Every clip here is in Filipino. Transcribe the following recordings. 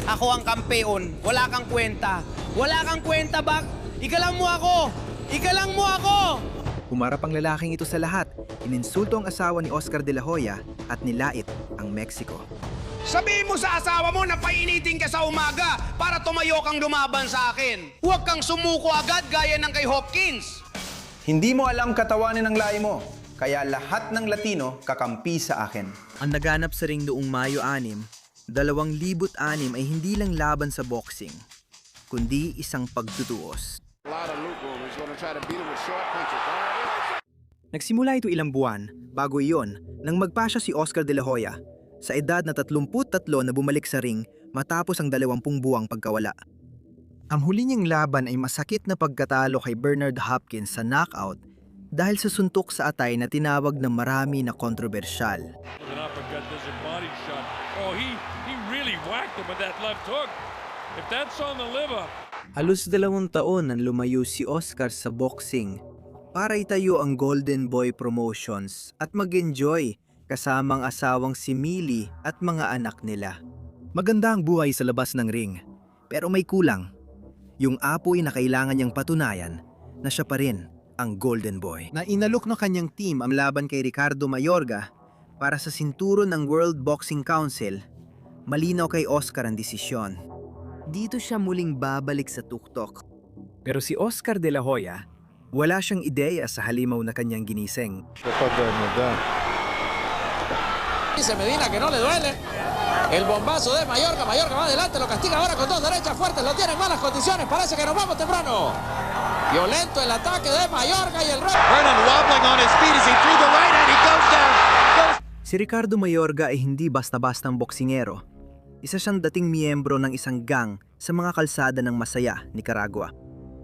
Ako ang kampeon. Wala kang kwenta. Wala kang kwenta, Bak. Igalang mo ako! Igalang mo ako! Humarap ang lalaking ito sa lahat, ininsulto ang asawa ni Oscar de la Hoya at nilait ang Mexico. Sabihin mo sa asawa mo na painitin ka sa umaga para tumayo kang lumaban sa akin. Huwag kang sumuko agad gaya ng kay Hopkins. Hindi mo alam katawanin ng lahi mo, kaya lahat ng Latino kakampi sa akin. Ang naganap sa ring noong Mayo 6, 2006 ay hindi lang laban sa boxing, kundi isang pagtutuos. Nagsimula ito ilang buwan bago iyon nang magpasya si Oscar de la Hoya sa edad na 33 na bumalik sa ring matapos ang 20 buwang pagkawala. Ang huli niyang laban ay masakit na pagkatalo kay Bernard Hopkins sa knockout dahil sa suntok sa atay na tinawag ng marami na kontrobersyal. Halos 2 taon nang lumayo si Oscar sa boxing para itayo ang Golden Boy Promotions at mag-enjoy kasama ang asawang si Millie at mga anak nila. Maganda ang buhay sa labas ng ring, pero may kulang. Yung apoy na kailangan niyang patunayan na siya pa rin ang Golden Boy. Na inalok ng kanyang team ang laban kay Ricardo Mayorga para sa sinturon ng World Boxing Council, malinaw kay Oscar ang desisyon. Dito siya muling babalik sa tuktok. Pero si Oscar de la Hoya, wala siyang ideya sa halimaw na kanyang ginising. Dice Medina que no le duele. El bombazo de Mayorga. Mayorga va adelante, lo castiga ahora con 2 derechas fuertes. Lo tiene en malas condiciones. Parece que nos vamos temprano. Violento el ataque de Mayorga y el rey. Vernon wobbling on his feet as he threw the right hand. He goes down. Si Ricardo Mayorga ay hindi basta-bastang boksingero. Isa siyang dating miyembro ng isang gang sa mga kalsada ng Masaya, Nicaragua.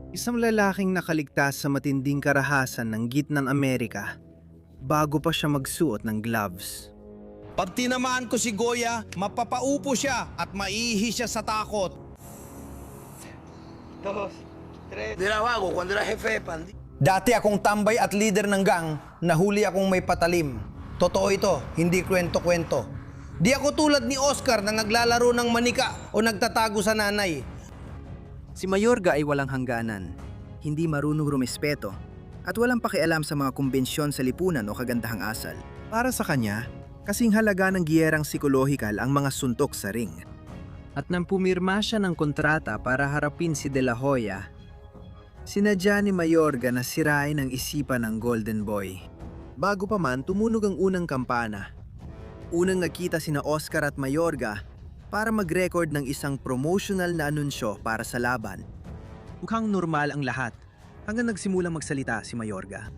Isang lalaking nakaligtas sa matinding karahasan ng gitnang Amerika bago pa siya magsuot ng gloves. Pag tinamaan ko si Goya, mapapaupo siya at maiihi siya sa takot. Dati akong tambay at leader ng gang, nahuli akong may patalim. Totoo ito, hindi kwento-kwento. Di ako tulad ni Oscar na naglalaro ng manika o nagtatago sa nanay. Si Mayorga ay walang hangganan, hindi marunong rumespeto, at walang pakialam sa mga kumbensyon sa lipunan o kagandahang asal. Para sa kanya, kasing halaga ng giyerang psikolohikal ang mga suntok sa ring. At nang pumirma siya ng kontrata para harapin si De La Hoya, sinadya ni Mayorga na sirain ang isipan ng Golden Boy. Bago pa man tumunog ang unang kampana, unang nagkita sina Oscar at Mayorga para mag-record ng isang promotional na anunsyo para sa laban. Mukhang normal ang lahat hanggang nagsimulang magsalita si Mayorga.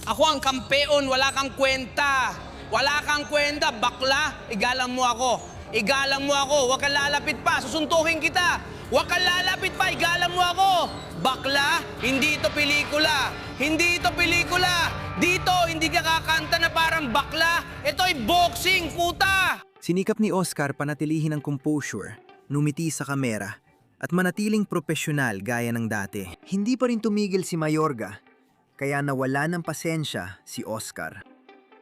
Ako ang kampeon, wala kang kwenta. Wala kang kwenta, bakla. Igalang mo ako. Igalang mo ako. Huwag kang lalapit pa. Susuntukin kita. Huwag kang lalapit pa. Igalang mo ako. Bakla, hindi ito pelikula. Hindi ito pelikula. Dito, hindi ka kakanta na parang bakla. Ito'y boxing, puta! Sinikap ni Oscar panatilihin ang composure, numiti sa kamera, at manatiling propesyonal gaya ng dati. Hindi pa rin tumigil si Mayorga, kaya nawala ng pasensya si Oscar.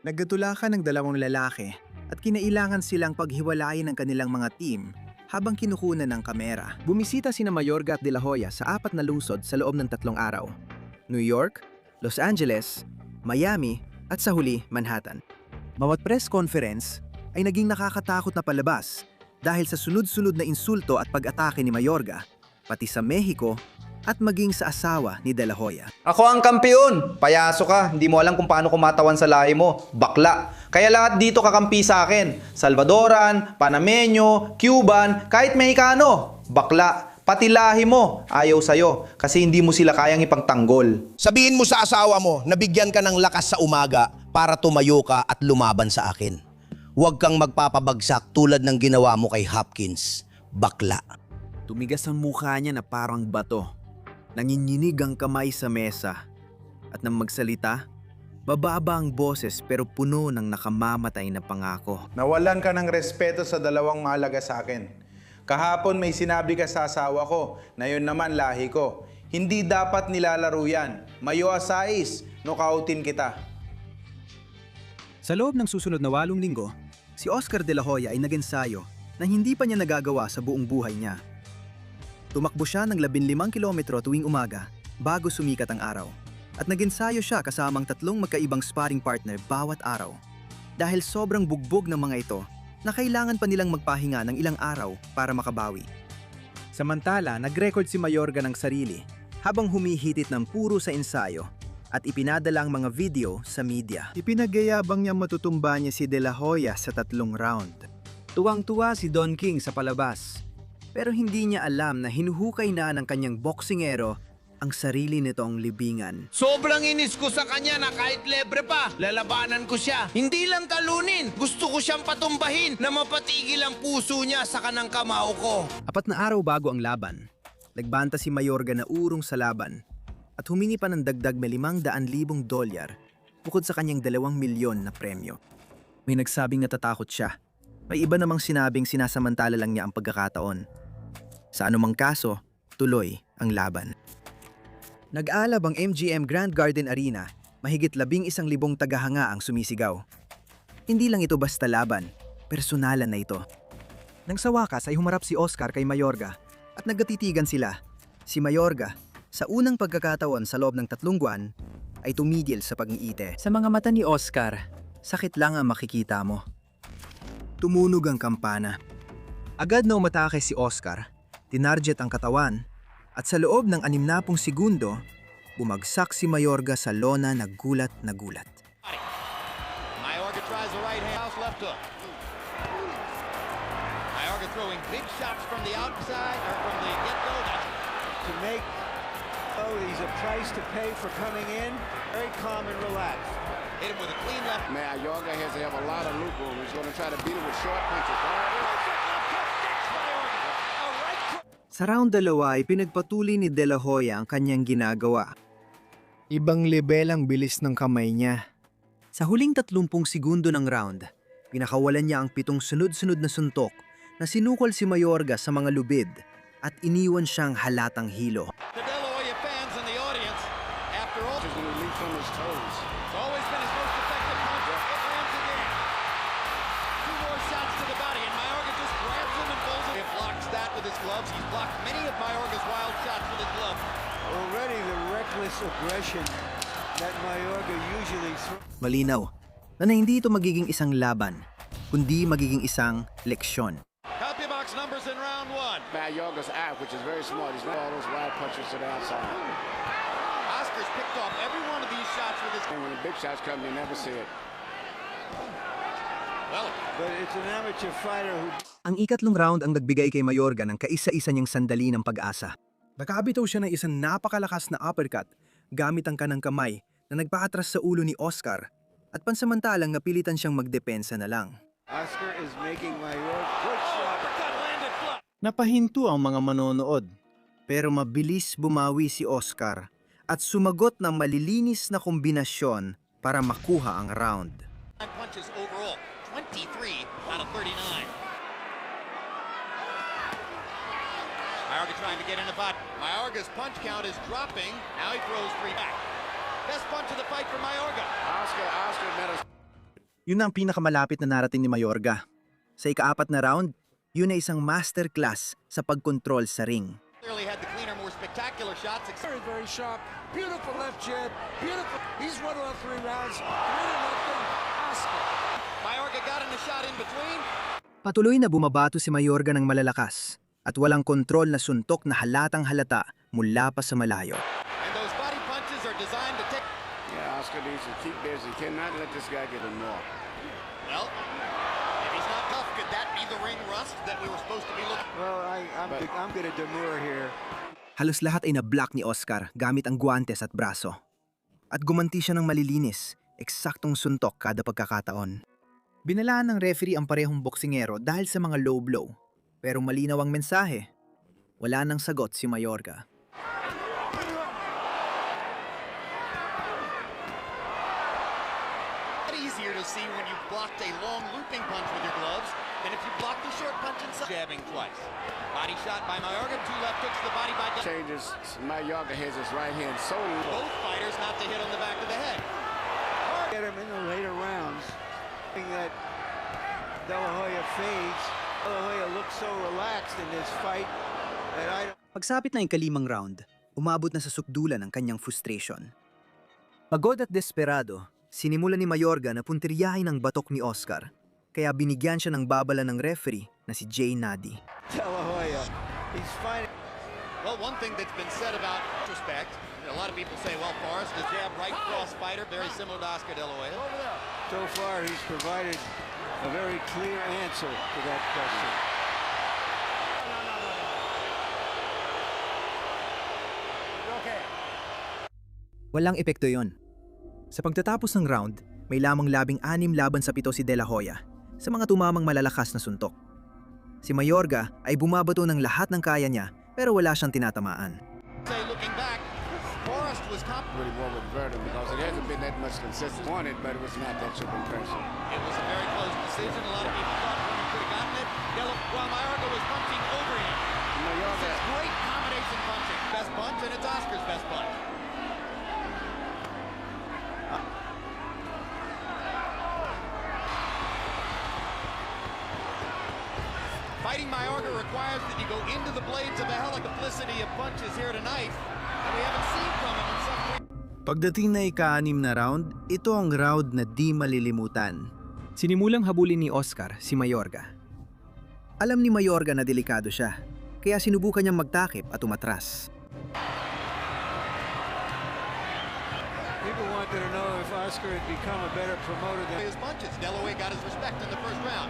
Naggatulakan ng 2 lalaki at kinailangan silang paghiwalayin ng kanilang mga team habang kinukunan ng kamera. Bumisita sina Mayorga at De La Hoya sa 4 na lungsod sa loob ng 3 araw. New York, Los Angeles, Miami at sa huli, Manhattan. Bawat press conference ay naging nakakatakot na palabas dahil sa sunod-sunod na insulto at pag-atake ni Mayorga, pati sa Mexico at maging sa asawa ni De La Hoya. Ako ang kampiyon! Payaso ka, hindi mo alam kung paano kumatawan sa lahi mo. Bakla! Kaya lahat dito kakampi sa akin. Salvadoran, Panameño, Cuban, kahit Mexicano. Bakla! Pati lahi mo, ayaw sa'yo kasi hindi mo sila kayang ipagtanggol. Sabihin mo sa asawa mo na bigyan ka ng lakas sa umaga para tumayo ka at lumaban sa akin. Huwag kang magpapabagsak tulad ng ginawa mo kay Hopkins. Bakla. Tumigas ang mukha niya na parang bato. Nanginginig ang kamay sa mesa. At nang magsalita, mababa ang boses pero puno ng nakamamatay na pangako. Nawalan ka ng respeto sa 2 mahalaga sa akin. Kahapon may sinabi ka sa asawa ko na yun naman lahi ko. Hindi dapat nilalaro yan. Mayo asais, nokautin kita. Sa loob ng susunod na 8 linggo, si Oscar de la Hoya ay nag-ensayo na hindi pa niya nagagawa sa buong buhay niya. Tumakbo siya ng 15 kilometro tuwing umaga bago sumikat ang araw at nag-ensayo siya kasamang 3 magkaibang sparring partner bawat araw. Dahil sobrang bugbog ng mga ito na kailangan pa nilang magpahinga ng ilang araw para makabawi. Samantala, nag-record si Mayorga ng sarili habang humihitit ng puro sa ensayo at ipinadala ang mga video sa media. Ipinagyayabang niya matutumba niya si De La Hoya sa 3 round. Tuwang-tuwa si Don King sa palabas, pero hindi niya alam na hinuhukay na ng kanyang boksingero ang sarili nitong libingan. Sobrang inis ko sa kanya na kahit lebre pa, lalabanan ko siya. Hindi lang talunin, gusto ko siyang patumbahin na mapatigil ang puso niya sa kanang kamao ko. 4 na araw bago ang laban, nagbanta si Mayorga na urong sa laban at humingi pa ng dagdag na $500,000 bukod sa kanyang 2 milyon na premyo. May nagsabing natatakot siya. May iba namang sinabing sinasamantala lang niya ang pagkakataon. Sa anumang kaso, tuloy ang laban. Nag-alab ang MGM Grand Garden Arena, mahigit 11,000 tagahanga ang sumisigaw. Hindi lang ito basta laban, personalan na ito. Nang sa wakas ay humarap si Oscar kay Mayorga at nagkatitigan sila. Si Mayorga, sa unang pagkakataon sa loob ng 3 buwan, ay tumigil sa pag-iite. Sa mga mata ni Oscar, sakit lang ang makikita mo. Tumunog ang kampana. Agad na umatake si Oscar, tinarget ang katawan, at sa loob ng 60 segundo, bumagsak si Mayorga sa lona na gulat na gulat. Mayorga tries the right hand, left hook. Mayorga throwing big shots from the outside, or from the get-go. To make, oh, he's a price to pay for coming in. Very calm and relaxed. Hit him with a clean left. Mayorga has to have a lot of loop room. He's going to try to beat him with short punches. Sa round 2 ay pinagpatuloy ni De La Hoya ang kanyang ginagawa. Ibang level ang bilis ng kamay niya. Sa huling 30 segundo ng round, pinakawalan niya ang 7 sunod-sunod na suntok na sinukol si Mayorga sa mga lubid at iniwan siyang halatang hilo. The De La Hoya fans in the audience, after all, He's going to leap from his toes. it's always been his most effective punch. It lands again. 2 more shots to the body, and Mayorga just grabs him and pulls him. He blocks that with his gloves. He's blocked many of Mayorga's wild shots with his gloves. Already the reckless aggression that Mayorga usually throws. Malinaw na hindi ito magiging isang laban, kundi magiging isang leksyon. CompuBox numbers in round 1. Mayorga's out, which is very smart. He's not all those wild punches to the outside. Oscar's picked off every one of these shots with his... And when the big shots come, you never see it. Well, But it's an amateur fighter who Ang 3 round ang nagbigay kay Mayorga ng kaisa-isa niyang sandali ng pag-asa. Nakabitaw siya ng isang napakalakas na uppercut gamit ang kanang kamay na nagpaatras sa ulo ni Oscar at pansamantalang napilitan siyang magdepensa na lang. Oscar is making Mayorga good shot. uppercut landed flat. Napahinto ang mga manonood, pero mabilis bumawi si Oscar at sumagot ng malilinis na kombinasyon para makuha ang round. 9 punches overall, 23 out of 39. Mayorga trying to get in the butt. Mayorga's punch count is dropping. Now he throws 3 back. Best punch of the fight for Mayorga. Oscar met us. Yun ang pinakamalapit na narating ni Mayorga. Sa ika-4 na round, yun ay isang masterclass sa pagkontrol sa ring. Clearly had the cleaner, more spectacular shots. Very, very sharp. Beautiful left jab. Beautiful. He's won all 3 rounds. 3-0. Oscar. Mayorga got in the shot in between. Patuloy na bumabato si Mayorga ng malalakas at walang kontrol na suntok na halatang halata mula pa sa malayo. And those body punches are designed to take... Yeah, Oscar needs to keep busy. Cannot let this guy get him more. Well, if he's not tough, could that be the ring rust that we were supposed to be looking... Well, I'm going to demur here. Halos lahat ay na-block ni Oscar gamit ang guwantes at braso. At gumanti siya ng malilinis, eksaktong suntok kada pagkakataon. Binalaan ng referee ang parehong boksingero dahil sa mga low blow. Pero malinaw ang mensahe. Wala nang sagot si Mayorga. Easier to see when you blocked a long looping punch with your gloves than if you blocked a short punch inside. Jabbing twice. Body shot by Mayorga, 2 left hooks to the body by... Changes. Mayorga has his right hand so low. Both fighters not to hit on the back of the head. Get him in the later rounds. That De La Hoya fades. De La Hoya looks so relaxed in this fight that I don't... Pagsapit na yung kalimang round, umabot na sa sukdulan ang kanyang frustration. Pagod at desperado, sinimula ni Mayorga na puntiryahin ang batok ni Oscar, kaya binigyan siya ng babala ng referee na si Jay Nadi. De La Hoya, he's fighting... Well, one thing that's been said about respect, a lot of people say, well, Forrest is jab right cross fighter, very similar to Oscar De La Hoya. So far, he's provided a very clear answer to that question. Walang epekto yon. Sa pagtatapos ng round, may lamang 16 laban sa 7 si De La Hoya sa mga tumamang malalakas na suntok. Si Mayorga ay bumabato ng lahat ng kaya niya pero wala siyang tinatamaan. Say, looking back, Forrest was Really more with Verdum because it hasn't been that much consistency. Won it, but it was not that super impressive. It was a very close decision. A lot of people thought he could have gotten it. While Mayorga was punching over him. This is great combination punching. Best punch, and it's Oscar's best punch. Fighting Mayorga requires that you go into the blades of the helicoplicity of punches here tonight. And we haven't seen from him in some way. Pagdating na ika-6 na round, ito ang round na di malilimutan. Sinimulang habulin ni Oscar si Mayorga. Alam ni Mayorga na delikado siya, kaya sinubukan niyang magtakip at umatras. People wanted to know if Oscar had become a better promoter than... His punches. De La Hoya got his respect in the first round.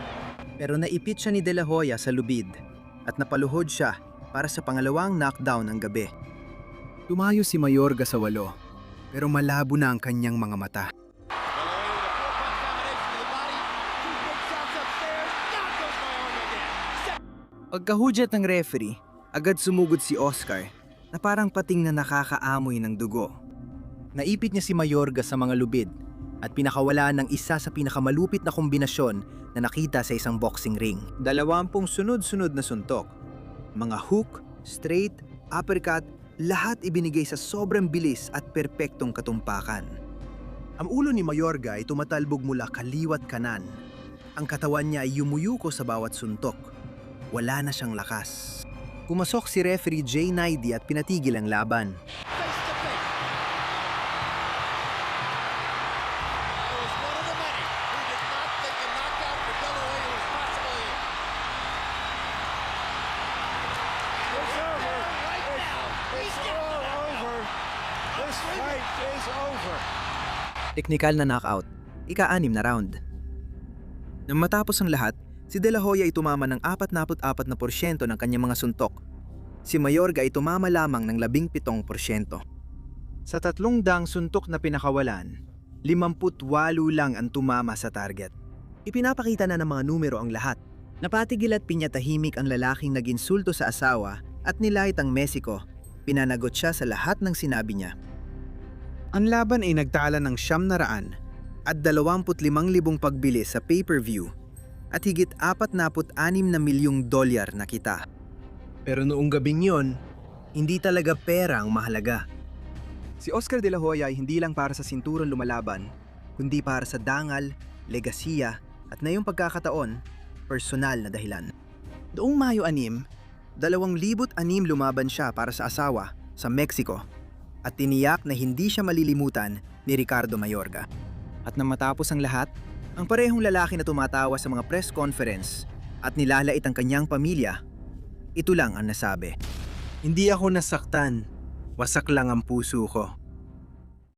Pero naipit siya ni De La Hoya sa lubid at napaluhod siya para sa pangalawang knockdown ng gabi. Tumayo si Mayorga sa 8, pero malabo na ang kanyang mga mata. De La Hoya with a four-punch combination to the body. Two big shots upstairs. Down goes Mayorga again. Pagkahudyat ng referee, agad sumugod si Oscar na parang pating na nakakaamoy ng dugo. Naipit niya si Mayorga sa mga lubid at pinakawalaan ng isa sa pinakamalupit na kombinasyon na nakita sa isang boxing ring. 20 sunod-sunod na suntok. Mga hook, straight, uppercut, lahat ibinigay sa sobrang bilis at perpektong katumpakan. Ang ulo ni Mayorga ay tumatalbog mula kaliwat kanan. Ang katawan niya ay yumuyuko sa bawat suntok. Wala na siyang lakas. Pumasok si referee Jay Nadi at pinatigil ang laban. Face to face. I was one of the many who did not think a knockout for De La Hoya was possible here. It's over. It's all over. This fight is over. Teknikal na knockout, ika-6 na round. Nang matapos ang lahat, si De La Hoya ay tumama ng 44% ng kanyang mga suntok. Si Mayorga ay tumama lamang ng 17%. Sa 300 suntok na pinakawalan, 58 lang ang tumama sa target. Ipinapakita na ng mga numero ang lahat. Napatigil at pinyatahimik ang lalaking nag-insulto sa asawa at nilait ang Mexico. Pinanagot siya sa lahat ng sinabi niya. Ang laban ay nagtala ng 900 at 25,000 pagbili sa pay-per-view at higit 46 na milyong dolyar na kita. Pero noong gabing yon, hindi talaga pera ang mahalaga. Si Oscar De La Hoya ay hindi lang para sa sinturon lumalaban, kundi para sa dangal, legasiya at ngayong pagkakataon, personal na dahilan. Noong Mayo 6, 2006 lumaban siya para sa asawa sa Mexico at tiniyak na hindi siya malilimutan ni Ricardo Mayorga. At nang matapos ang lahat, ang parehong lalaki na tumatawa sa mga press conference at nilalait ang kanyang pamilya, ito lang ang nasabi. Hindi ako nasaktan, wasak lang ang puso ko.